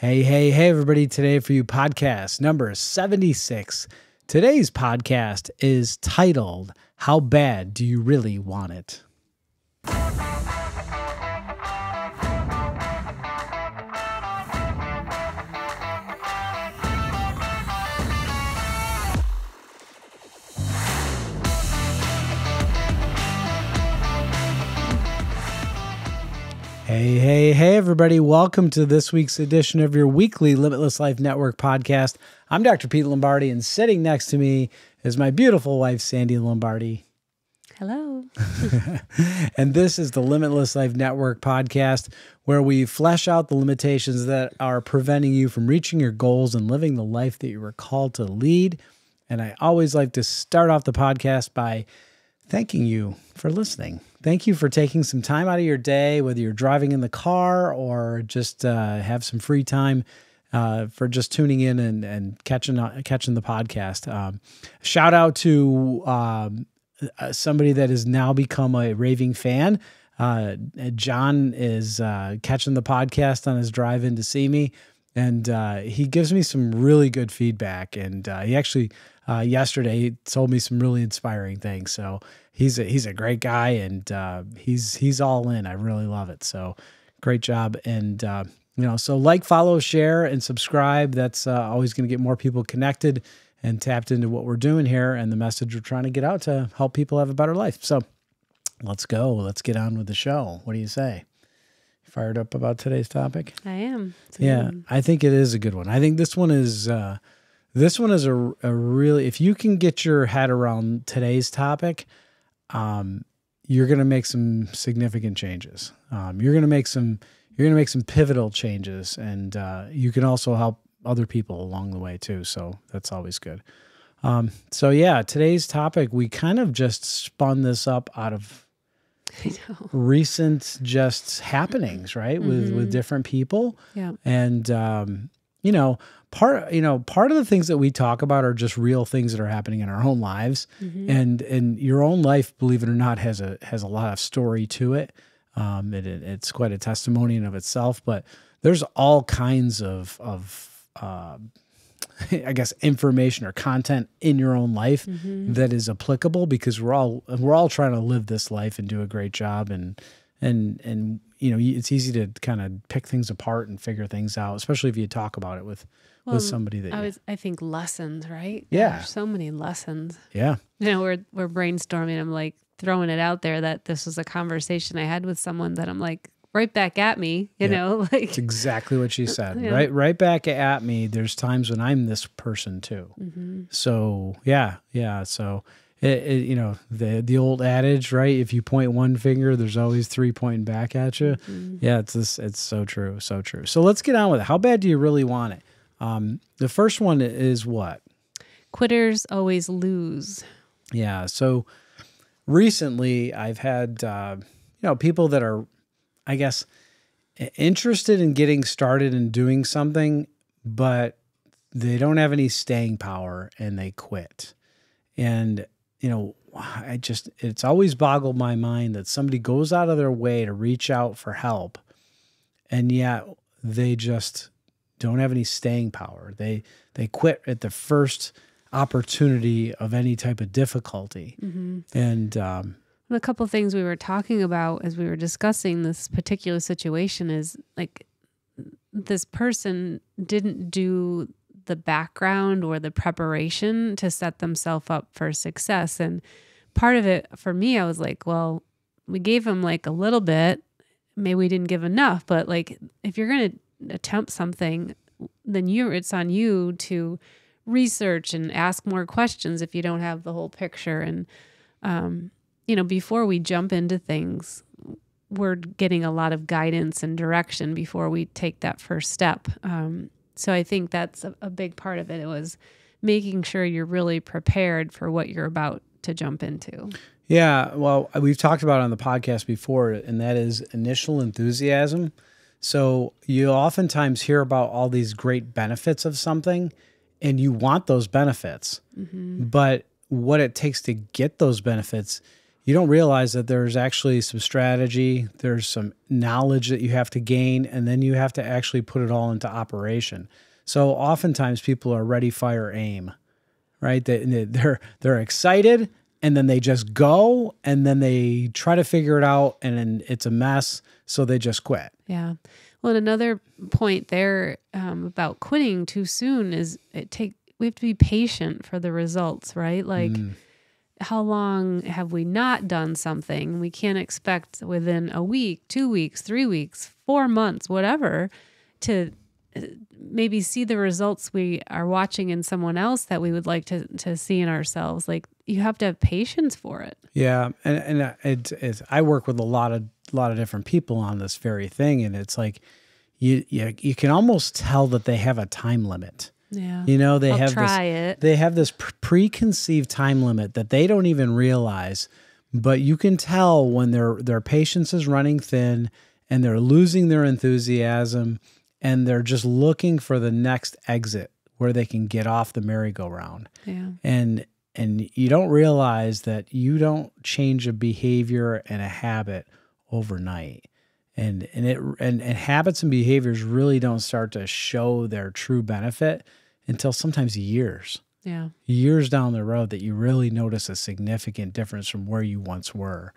Hey, everybody. Today for you, podcast number 76. Today's podcast is titled, How Bad Do You Really Want It? Hey, everybody. Welcome to this week's edition of your weekly Limitless Life Network podcast. I'm Dr. Pete Lombardi, and sitting next to me is my beautiful wife, Sandy Lombardi. Hello. And this is the Limitless Life Network podcast, where we flesh out the limitations that are preventing you from reaching your goals and living the life that you were called to lead. And I always like to start off the podcast by thanking you for listening. Thank you for taking some time out of your day, whether you're driving in the car or just have some free time for just tuning in and catching the podcast. Shout out to somebody that has now become a raving fan. John is catching the podcast on his drive in to see me, and he gives me some really good feedback. And he actually yesterday he told me some really inspiring things. So he's a great guy, and he's all in. I really love it. So great job. And so like, follow, share, and subscribe. That's always going to get more people connected and tapped into what we're doing here and the message we're trying to get out to help people have a better life. So let's go. Let's get on with the show. What do you say? Fired up about today's topic? I am. Yeah, I think it is a good one. I think this one is a really, if you can get your head around today's topic, you're going to make some significant changes. You're going to make some pivotal changes, and you can also help other people along the way too. So that's always good. So yeah, today's topic, we kind of just spun this up out of recent just happenings, right? With different people. Yeah. And, part of the things that we talk about are just real things that are happening in our own lives. And your own life, believe it or not, has a lot of story to it. It's quite a testimony in of itself, but there's all kinds of I guess, information or content in your own life that is applicable, because we're all trying to live this life and do a great job. And it's easy to kind of pick things apart and figure things out, especially if you talk about it with somebody that I think lessons, right? Yeah. There's so many lessons. Yeah. We're brainstorming. I'm like throwing it out there that this was a conversation I had with someone that I'm like, right back at me, like it's exactly what she said. Yeah. Right back at me. There's times when I'm this person too. So yeah. So the old adage, right? If you point one finger, there's always three pointing back at you. Yeah, it's so true, so true. So let's get on with it. How bad do you really want it? The first one is what? Quitters always lose. Yeah. So recently, I've had people that are, I guess, interested in getting started and doing something, but they don't have any staying power and they quit. And, it's always boggled my mind that somebody goes out of their way to reach out for help, and yet they just don't have any staying power. They quit at the first opportunity of any type of difficulty. And, a couple of things we were talking about as we were discussing this particular situation is like this person didn't do the background or the preparation to set themselves up for success. And part of it for me, I was like, well, we gave them like a little bit, maybe we didn't give enough, but like if you're going to attempt something, then it's on you to research and ask more questions if you don't have the whole picture. And, before we jump into things, we're getting a lot of guidance and direction before we take that first step. So I think that's a big part of it. It was making sure you're really prepared for what you're about to jump into. Yeah, well, we've talked about it on the podcast before, and that is initial enthusiasm. So you oftentimes hear about all these great benefits of something, and you want those benefits. But what it takes to get those benefits you don't realize that there's actually some strategy, there's some knowledge that you have to gain, and then you have to actually put it all into operation. So oftentimes people are ready, fire, aim, right? They're excited, and then they just go, and then they try to figure it out, and then it's a mess, so they just quit. Yeah. Well, and another point there about quitting too soon is we have to be patient for the results, right? Like, how long have we not done something? We can't expect within a week, 2 weeks, 3 weeks, 4 months, whatever, to maybe see the results we are watching in someone else that we would like to see in ourselves. Like, you have to have patience for it. Yeah, and it's I work with a lot of different people on this very thing, and it's like you can almost tell that they have a time limit. Yeah, they They have this preconceived time limit that they don't even realize, but you can tell when their patience is running thin and they're losing their enthusiasm, and they're just looking for the next exit where they can get off the merry-go-round. Yeah. And you don't realize that you don't change a behavior and a habit overnight. And habits and behaviors really don't start to show their true benefit until sometimes years. Yeah. Years down the road that you really notice a significant difference from where you once were.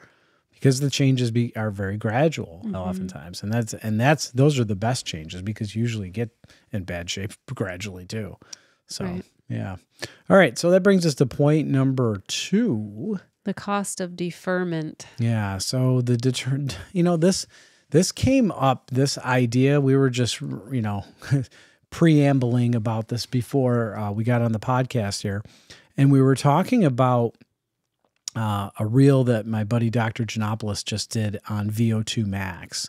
Because the changes are very gradual oftentimes, and those are the best changes, because you usually get in bad shape gradually too. So right. Yeah, all right. So that brings us to point number 2: the cost of deferment. Yeah. So this came up. This idea, we were just preambling about this before we got on the podcast here, and we were talking about a reel that my buddy Dr. Janopoulos just did on VO2 max.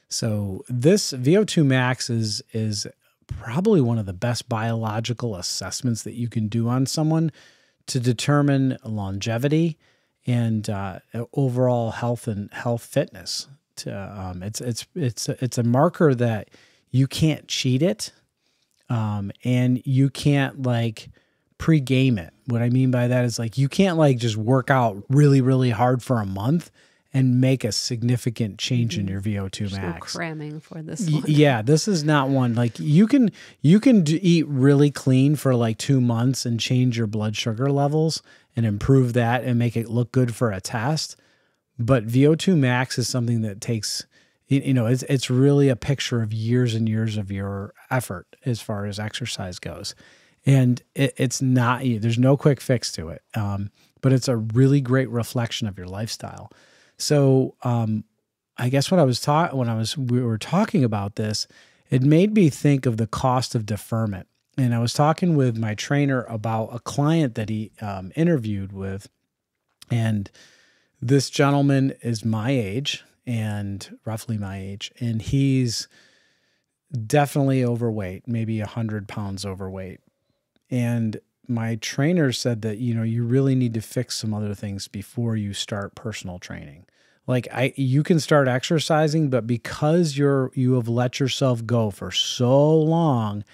So this VO2 max is probably one of the best biological assessments that you can do on someone to determine longevity and overall health and fitness. It's a marker that you can't cheat it, and you can't pre-game it. What I mean by that is you can't just work out really, really hard for a month and make a significant change in your VO2 max. No cramming for this one. Yeah, this is not one. You can eat really clean for 2 months and change your blood sugar levels and improve that and make it look good for a test. But VO2 max is something that takes, it's really a picture of years and years of your effort as far as exercise goes. And it's not, there's no quick fix to it, but it's a really great reflection of your lifestyle. So I guess when we were talking about this, it made me think of the cost of deferment. And I was talking with my trainer about a client that he interviewed with, and this gentleman is my age, and roughly my age, and he's definitely overweight, maybe 100 pounds overweight. And my trainer said that, you really need to fix some other things before you start personal training. You can start exercising, but because you have let yourself go for so long,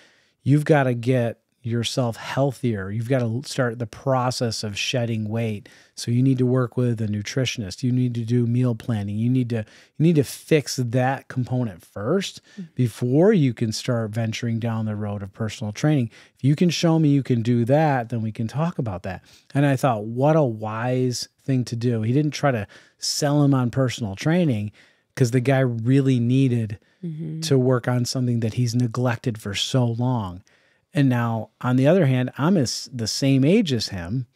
you've got to get yourself healthier. You've got to start the process of shedding weight. So you need to work with a nutritionist. You need to do meal planning. You need to fix that component first before you can start venturing down the road of personal training. If you can show me you can do that, then we can talk about that. And I thought, what a wise thing to do. He didn't try to sell him on personal training, because the guy really needed to work on something that he's neglected for so long. And now, on the other hand, I'm the same age as him,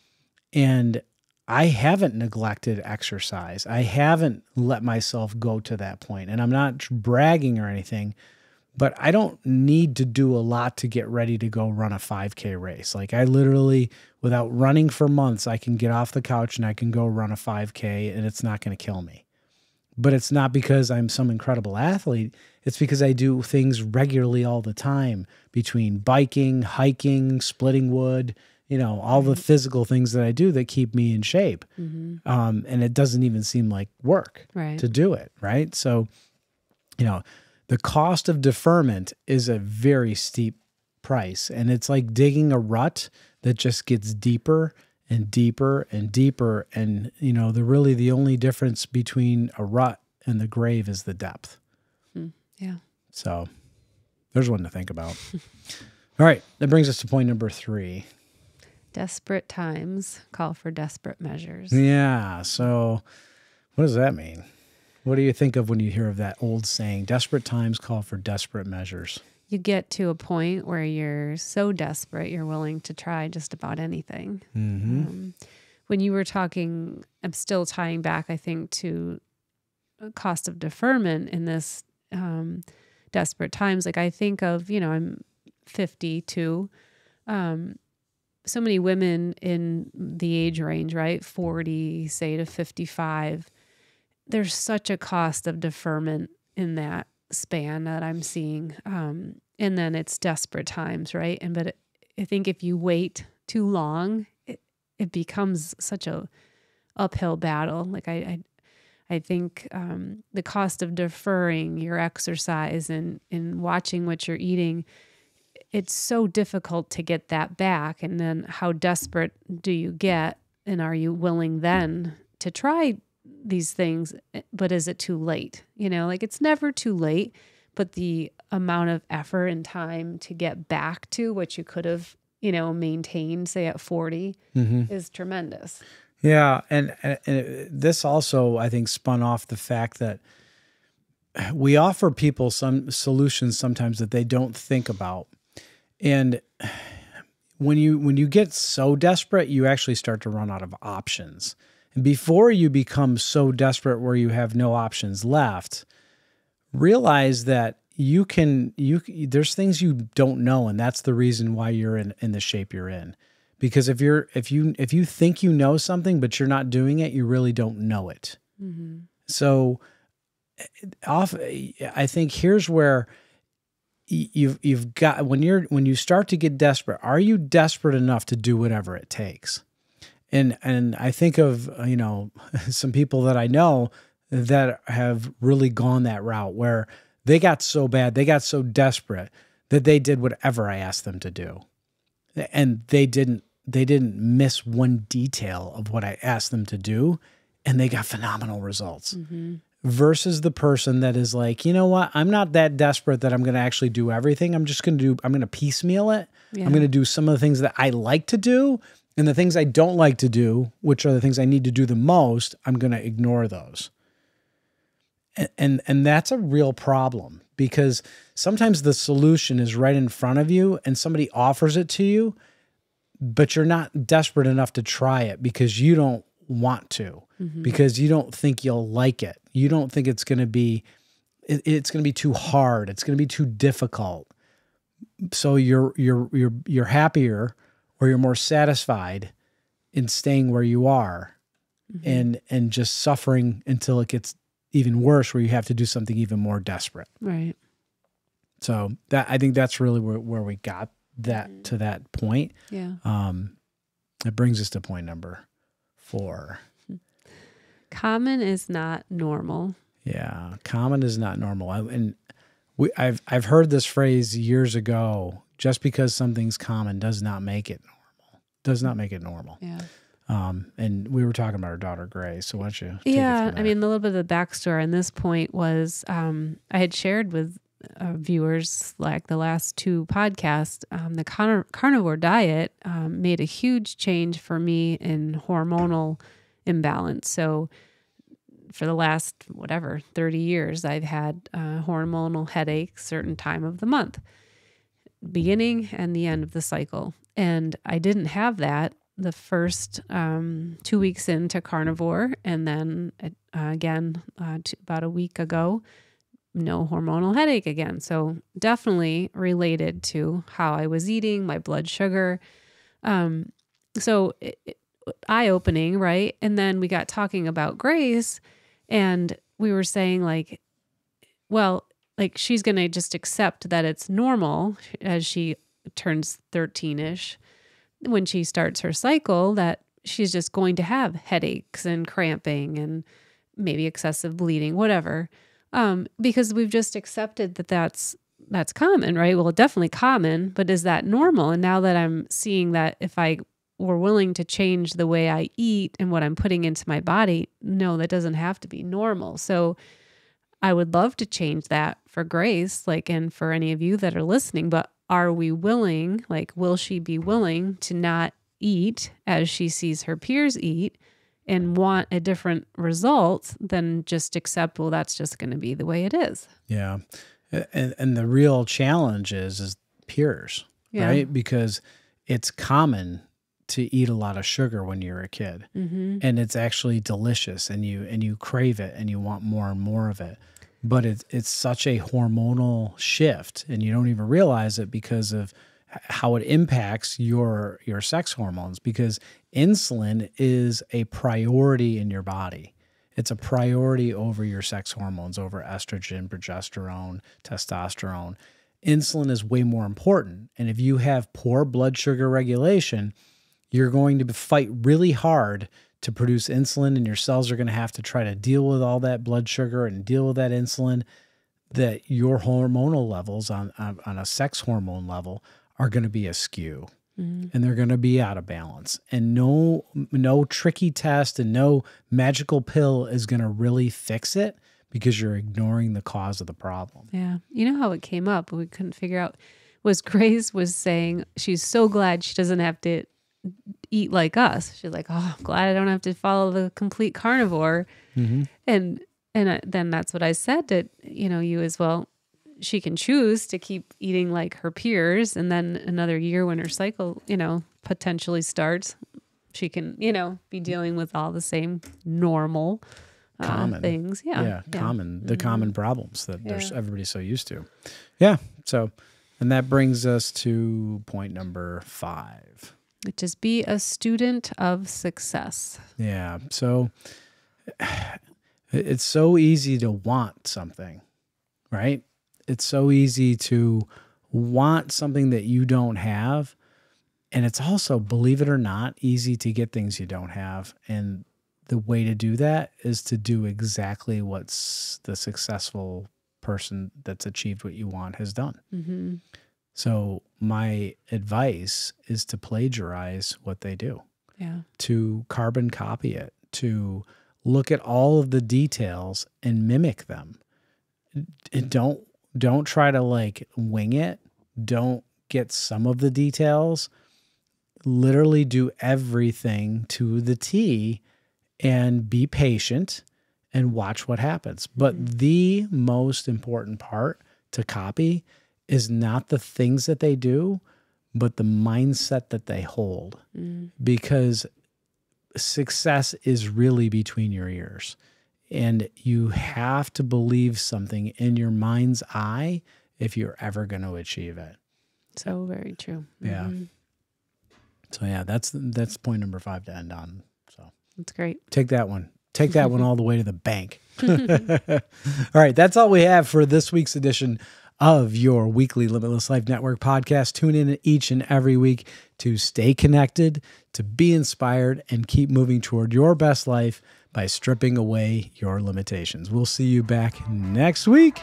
and I haven't neglected exercise. I haven't let myself go to that point. And I'm not bragging or anything, but I don't need to do a lot to get ready to go run a 5K race. I literally, without running for months, I can get off the couch and I can go run a 5K, and it's not going to kill me. But it's not because I'm some incredible athlete. It's because I do things regularly all the time, between biking, hiking, splitting wood, all the physical things that I do that keep me in shape. And it doesn't even seem like work to do it, right? So, the cost of deferment is a very steep price, and it's like digging a rut that just gets deeper and deeper and deeper. And, the only difference between a rut and the grave is the depth. Yeah. So there's one to think about. All right. That brings us to point number 3. Desperate times call for desperate measures. Yeah. So what does that mean? What do you think of when you hear of that old saying, desperate times call for desperate measures? You get to a point where you're so desperate, you're willing to try just about anything. Mm-hmm. When you were talking, I'm still tying back, I think, to cost of deferment in this desperate times. Like I think of, I'm 52. So many women in the age range, right? 40, say to 55. There's such a cost of deferment in that span that I'm seeing. And then it's desperate times, right? I think if you wait too long, it becomes such a uphill battle. Like I think the cost of deferring your exercise and watching what you're eating, it's so difficult to get that back. And then how desperate do you get? And are you willing then to try these things? But is it too late? Like it's never too late, but the amount of effort and time to get back to what you could have, maintained, say at 40 is tremendous. Yeah. And this also, I think, spun off the fact that we offer people some solutions sometimes that they don't think about. And when you get so desperate, you actually start to run out of options. And before you become so desperate where you have no options left, realize that there's things you don't know, and that's the reason why you're in the shape you're in. Because if you think you know something but you're not doing it, you really don't know it. Mm-hmm. So I think here's where you've got, when you start to get desperate, are you desperate enough to do whatever it takes? And I think of, some people that I know that have really gone that route where they got so bad, they got so desperate that they did whatever I asked them to do. And they didn't miss one detail of what I asked them to do, and they got phenomenal results. Mm-hmm. Versus the person that is like, you know what? I'm not that desperate that I'm going to actually do everything. I'm going to piecemeal it. Yeah. I'm going to do some of the things that I like to do, and the things I don't like to do, which are the things I need to do the most, I'm going to ignore those. And that's a real problem, because sometimes the solution is right in front of you and somebody offers it to you, but you're not desperate enough to try it because you don't want to, because you don't think you'll like it. You don't think it's going to be too hard. It's going to be too difficult. So you're happier, or you're more satisfied in staying where you are, and just suffering until it gets even worse, where you have to do something even more desperate. Right. So I think that's really where we got that to that point. Yeah. It brings us to point number 4. Common is not normal. Yeah, common is not normal. I've heard this phrase years ago. Just because something's common does not make it normal. Does not make it normal. Yeah. And we were talking about our daughter Grace. So why don't you? Take it Yeah. from there? I mean, a little bit of the backstory on this point was I had shared with viewers, like the last 2 podcasts, the carnivore diet made a huge change for me in hormonal imbalance. So for the last, 30 years, I've had hormonal headaches certain time of the month, beginning and the end of the cycle. And I didn't have that the first 2 weeks into carnivore. And then again, about a week ago, no hormonal headache again. So definitely related to how I was eating, my blood sugar. So eye-opening, right? And then we got talking about Grace, and we were saying like, well, like she's going to just accept that it's normal as she turns 13-ish, when she starts her cycle, that she's just going to have headaches and cramping and maybe excessive bleeding, whatever. Because we've just accepted that that's common, right? Well, definitely common, but is that normal? And now that I'm seeing that if I we're willing to change the way I eat and what I'm putting into my body, no, that doesn't have to be normal. So I would love to change that for Grace, like, and for any of you that are listening, but are we willing, like, will she be willing to not eat as she sees her peers eat and want a different result than just accept, well, that's just going to be the way it is. Yeah. And the real challenge is peers, right? Because it's common to eat a lot of sugar when you're a kid, and it's actually delicious, and you crave it and you want more and more of it. But it's such a hormonal shift, and you don't even realize it because of how it impacts your sex hormones, because insulin is a priority in your body. It's a priority over your sex hormones, over estrogen, progesterone, testosterone. Insulin is way more important. And if you have poor blood sugar regulation, you're going to fight really hard to produce insulin, and your cells are going to have to try to deal with all that blood sugar and deal with that insulin, that your hormonal levels on a sex hormone level are going to be askew. And they're going to be out of balance. And no tricky test and no magical pill is going to really fix it, because you're ignoring the cause of the problem. Yeah. You know how it came up, we couldn't figure out, was Grace was saying she's so glad she doesn't have to eat like us. She's like, oh, I'm glad I don't have to follow the complete carnivore. And then that's what I said to, you as well. She can choose to keep eating like her peers, and then another year when her cycle, potentially starts, she can, be dealing with all the same normal common things. The common problems that everybody's so used to. Yeah. So, and that brings us to point number 5. Which is be a student of success. Yeah. So it's so easy to want something, right? It's so easy to want something that you don't have. And it's also, believe it or not, easy to get things you don't have. And the way to do that is to do exactly what the successful person that's achieved what you want has done. So my advice is to plagiarize what they do, to carbon copy it, to look at all of the details and mimic them. And don't try to like wing it. Don't get some of the details. Literally do everything to the T, and be patient and watch what happens. But the most important part to copy is not the things that they do, but the mindset that they hold. Because success is really between your ears. And you have to believe something in your mind's eye if you're ever going to achieve it. So very true. Yeah. So yeah, that's point number 5 to end on. So that's great. Take that one. Take that one all the way to the bank. All right. That's all we have for this week's edition of your weekly Limitless Life Network podcast. Tune in each and every week to stay connected, to be inspired, and keep moving toward your best life by stripping away your limitations. We'll see you back next week.